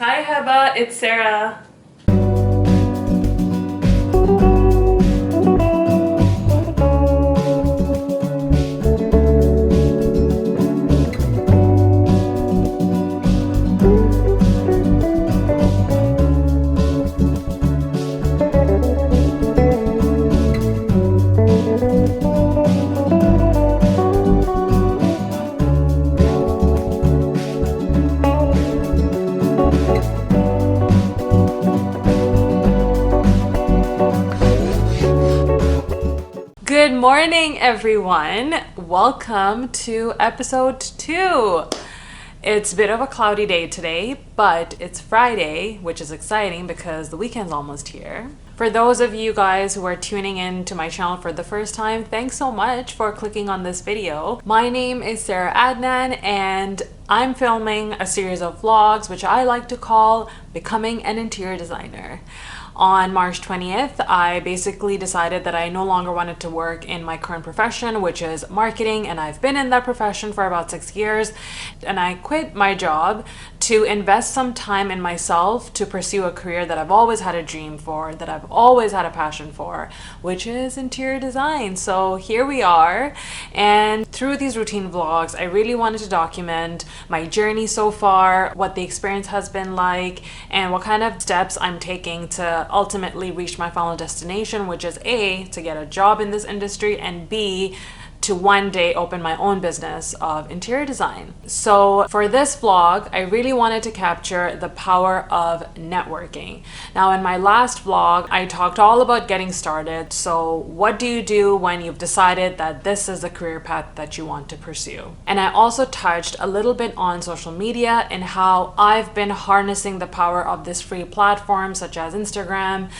Hi Heba, it's Sarah. Good morning, everyone. Welcome to episode 2. It's a bit of a cloudy day today, but it's Friday, which is exciting because the weekend's almost here. For those of you guys who are tuning in to my channel for the first time, thanks so much for clicking on this video. My name is Sarah Adnan, and I'm filming a series of vlogs, which I like to call Becoming an Interior Designer. On March 20th, I basically decided that I no longer wanted to work in my current profession, which is marketing, and I've been in that profession for about 6 years. And I quit my job to invest some time in myself to pursue a career that I've always had a dream for, that I've always had a passion for, which is interior design. So here we are. And through these routine vlogs, I really wanted to document my journey so far, what the experience has been like, and what kind of steps I'm taking to ultimately reach my final destination, which is A, to get a job in this industry, and B, to one day open my own business of interior design. So for this vlog, I really wanted to capture the power of networking. Now, in my last vlog, I talked all about getting started. So what do you do when you've decided that this is the career path that you want to pursue? And I also touched a little bit on social media and how I've been harnessing the power of this free platform such as Instagram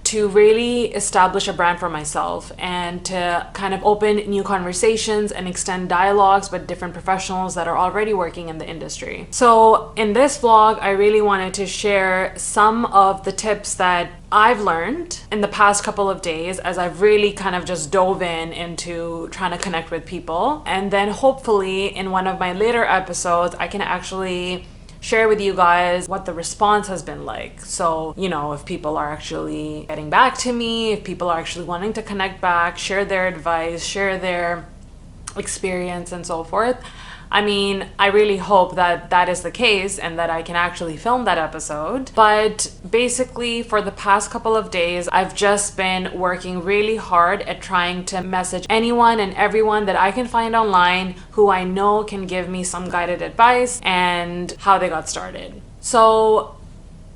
to really establish a brand for myself and to kind of open new conversations and extend dialogues with different professionals that are already working in the industry. So in this vlog, I really wanted to share some of the tips that I've learned in the past couple of days as I've really kind of just dove into trying to connect with people. And then hopefully in one of my later episodes, I can actually share with you guys what the response has been like. So, if people are actually getting back to me, if people are actually wanting to connect back, share their advice, share their experience and so forth. I mean, I really hope that that is the case and that I can actually film that episode. But basically, for the past couple of days, I've just been working really hard at trying to message anyone and everyone that I can find online who I know can give me some guided advice and how they got started. So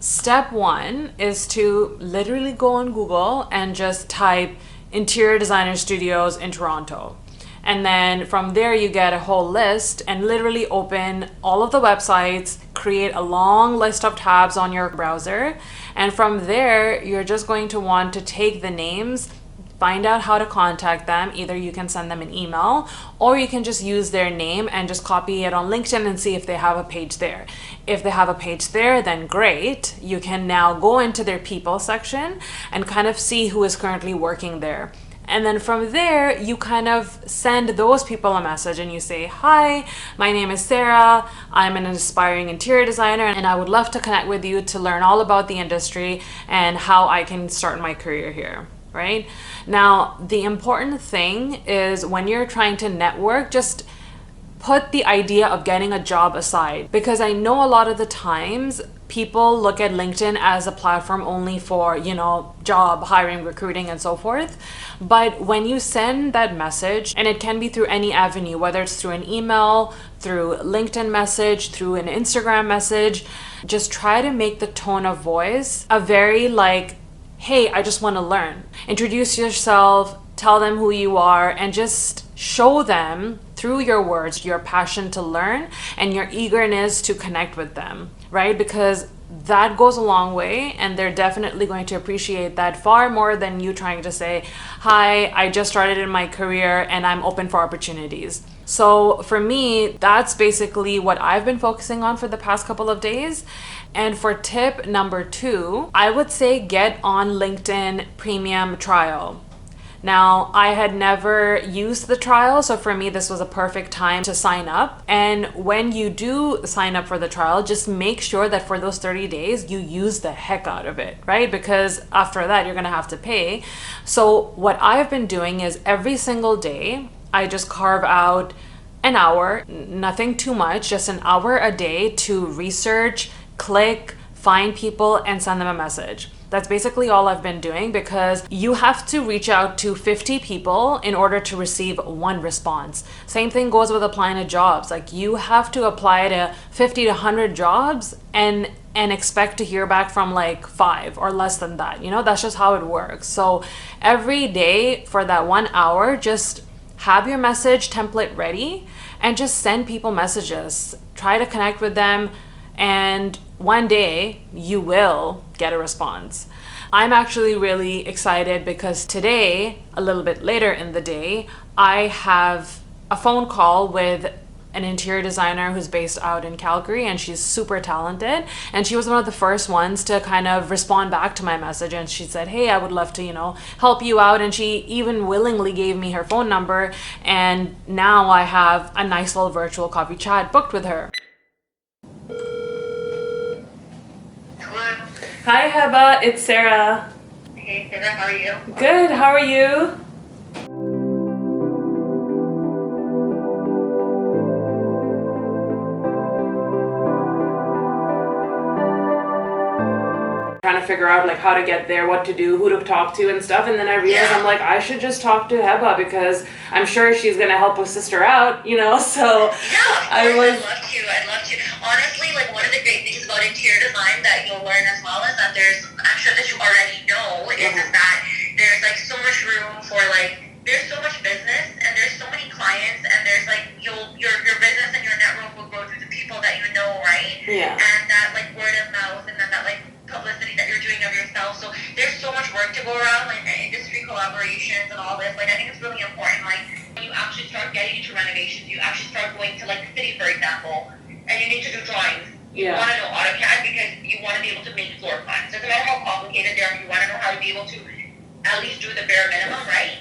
step 1 is to literally go on Google and just type interior designer studios in Toronto. And then from there you get a whole list and literally open all of the websites, create a long list of tabs on your browser. And from there, you're just going to want to take the names, find out how to contact them. Either you can send them an email or you can just use their name and just copy it on LinkedIn and see if they have a page there. If they have a page there, then great. You can now go into their people section and kind of see who is currently working there. And then from there, you kind of send those people a message and you say, hi, my name is Sarah. I'm an aspiring interior designer and I would love to connect with you to learn all about the industry and how I can start my career here, right? Now, the important thing is when you're trying to network, just put the idea of getting a job aside, because I know a lot of the times people look at LinkedIn as a platform only for, job hiring, recruiting, and so forth. But when you send that message, and it can be through any avenue, whether it's through an email, through LinkedIn message, through an Instagram message, just try to make the tone of voice a very hey, I just want to learn. Introduce yourself, tell them who you are, and just show them through your words your passion to learn and your eagerness to connect with them, right? Because that goes a long way and they're definitely going to appreciate that far more than you trying to say, hi, I just started in my career and I'm open for opportunities. So for me, that's basically what I've been focusing on for the past couple of days. And for tip number 2, I would say get on LinkedIn Premium trial. Now, I had never used the trial, so for me, this was a perfect time to sign up. And when you do sign up for the trial, just make sure that for those 30 days, you use the heck out of it, right? Because after that, you're gonna have to pay. So what I've been doing is every single day, I just carve out an hour, nothing too much, just an hour a day to research, click, find people, and send them a message. That's basically all I've been doing, because you have to reach out to 50 people in order to receive one response. Same thing goes with applying to jobs. Like, you have to apply to 50 to 100 jobs and expect to hear back from like 5 or less than that. You know, that's just how it works. So every day for that 1 hour, just have your message template ready and just send people messages. Try to connect with them, and one day you will get a response. I'm actually really excited because today, a little bit later in the day, I have a phone call with an interior designer who's based out in Calgary, and she's super talented. And she was one of the first ones to kind of respond back to my message. And she said, hey, I would love to, help you out. And she even willingly gave me her phone number. And now I have a nice little virtual coffee chat booked with her. Hello. Hi, Heba. It's Sarah. Hey, Sarah. How are you? Good. How are you? Trying to figure out like how to get there, what to do, who to talk to and stuff, and then I realized I'm like, I should just talk to Heba because I'm sure she's gonna help a sister out, so I'd love to. Honestly, like, one of the great things about interior design that you'll learn as well is that I'm sure that you already know, is that there's like so much room for there's so much business and there's so many clients, and there's like your business and your network will grow through the people that you know, right? Yeah. And that like word of mouth, and then that like publicity that you're doing of yourself. So there's so much work to go around, like industry collaborations and all this. Like, I think it's really important. Like, when you actually start getting into renovations, you actually start going to like the city, for example, and you need to do drawings. You want to know AutoCAD because you want to be able to make floor plans. Doesn't matter how complicated they are. You want to know how to be able to at least do the bare minimum, right?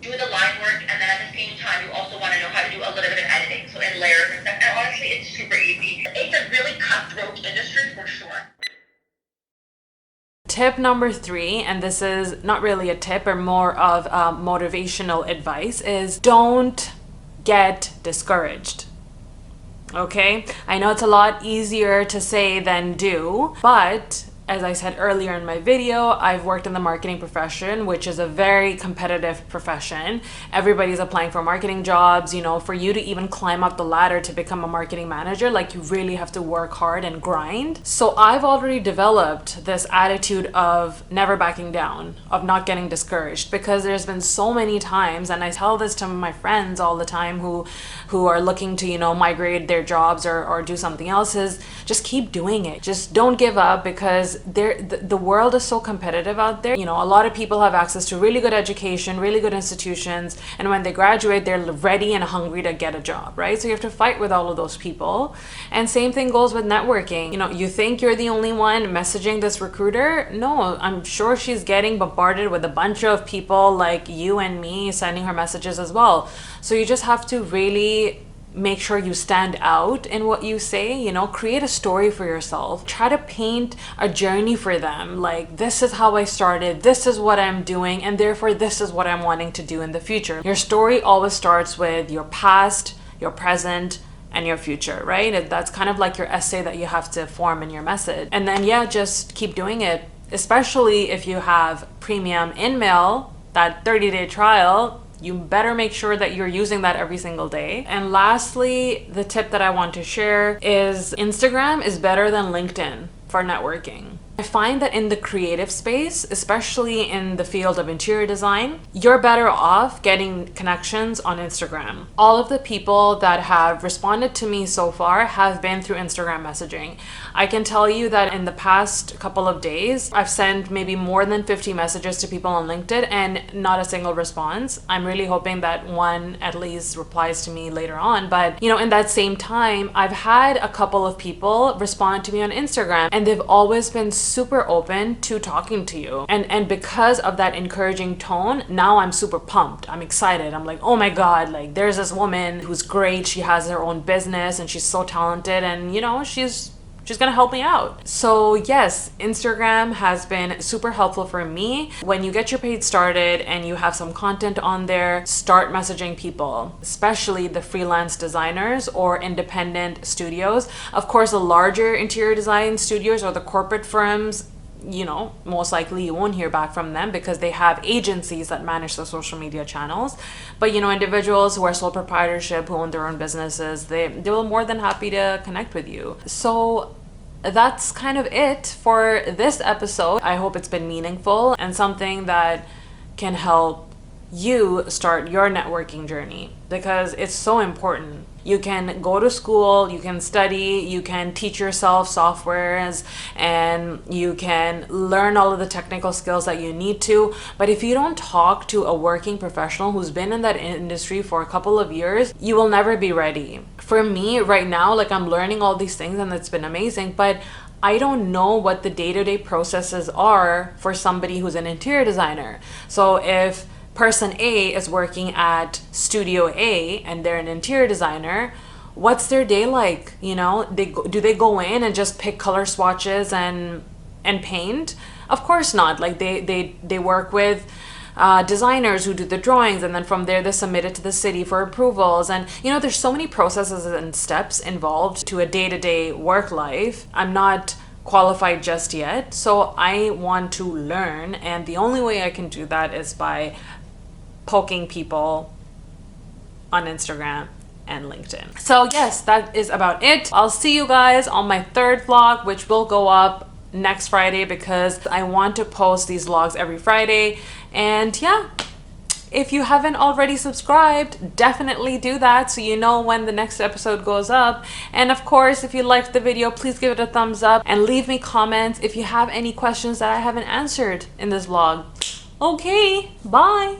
Do the line work, and then at the same time, you also want to know how to do a little bit of editing, so in layers and stuff. And honestly, it's super easy. It's a really cutthroat industry for sure. Tip number 3, and this is not really a tip or more of motivational advice, is don't get discouraged. Okay? I know it's a lot easier to say than do, but as I said earlier in my video, I've worked in the marketing profession, which is a very competitive profession. Everybody's applying for marketing jobs. For you to even climb up the ladder to become a marketing manager, like, you really have to work hard and grind. So I've already developed this attitude of never backing down, of not getting discouraged, because there's been so many times, and I tell this to my friends all the time who are looking to, migrate their jobs or do something else, is just keep doing it. Just don't give up, because the world is so competitive out there. A lot of people have access to really good education, really good institutions, and when they graduate, they're ready and hungry to get a job, right? So you have to fight with all of those people. And same thing goes with networking. You think you're the only one messaging this recruiter? No, I'm sure she's getting bombarded with a bunch of people like you and me sending her messages as well. So you just have to really make sure you stand out in what you say. Create a story for yourself. Try to paint a journey for them. Like, this is how I started, this is what I'm doing, and therefore this is what I'm wanting to do in the future. Your story always starts with your past, your present, and your future, right? That's kind of like your essay that you have to form in your message. And then, just keep doing it, especially if you have premium in-mail, that 30-day trial. You better make sure that you're using that every single day. And lastly, the tip that I want to share is Instagram is better than LinkedIn for networking. I find that in the creative space, especially in the field of interior design, you're better off getting connections on Instagram. All of the people that have responded to me so far have been through Instagram messaging. I can tell you that in the past couple of days, I've sent maybe more than 50 messages to people on LinkedIn and not a single response. I'm really hoping that one at least replies to me later on. But, in that same time, I've had a couple of people respond to me on Instagram, and they've always been super open to talking to you. And because of that encouraging tone, now I'm super pumped. I'm excited. I'm like, oh my God, like there's this woman who's great. She has her own business and she's so talented, and you know, she's gonna help me out. So yes, Instagram has been super helpful for me. When you get your page started and you have some content on there, start messaging people, especially the freelance designers or independent studios. Of course, the larger interior design studios or the corporate firms, you know, most likely you won't hear back from them because they have agencies that manage the social media channels. But you know, individuals who are sole proprietorship, who own their own businesses, they will more than happy to connect with you. So that's kind of it for this episode. I hope it's been meaningful and something that can help you start your networking journey, because it's so important. You can go to school, you can study, you can teach yourself softwares, and you can learn all of the technical skills that you need to. But if you don't talk to a working professional who's been in that industry for a couple of years, you will never be ready. For me right now, like I'm learning all these things and it's been amazing, but I don't know what the day-to-day processes are for somebody who's an interior designer. So if person A is working at Studio A and they're an interior designer, what's their day like? You know, do they go in and just pick color swatches and paint? Of course not. Like they work with designers who do the drawings, and then from there they submit it to the city for approvals. And you know, there's so many processes and steps involved to a day-to-day work life. I'm not qualified just yet, so I want to learn, and the only way I can do that is by poking people on Instagram and LinkedIn. So yes, that is about it. I'll see you guys on my third vlog, which will go up next Friday, because I want to post these vlogs every Friday. And yeah, if you haven't already subscribed, definitely do that so you know when the next episode goes up. And of course, if you liked the video, please give it a thumbs up and leave me comments if you have any questions that I haven't answered in this vlog. Okay, bye.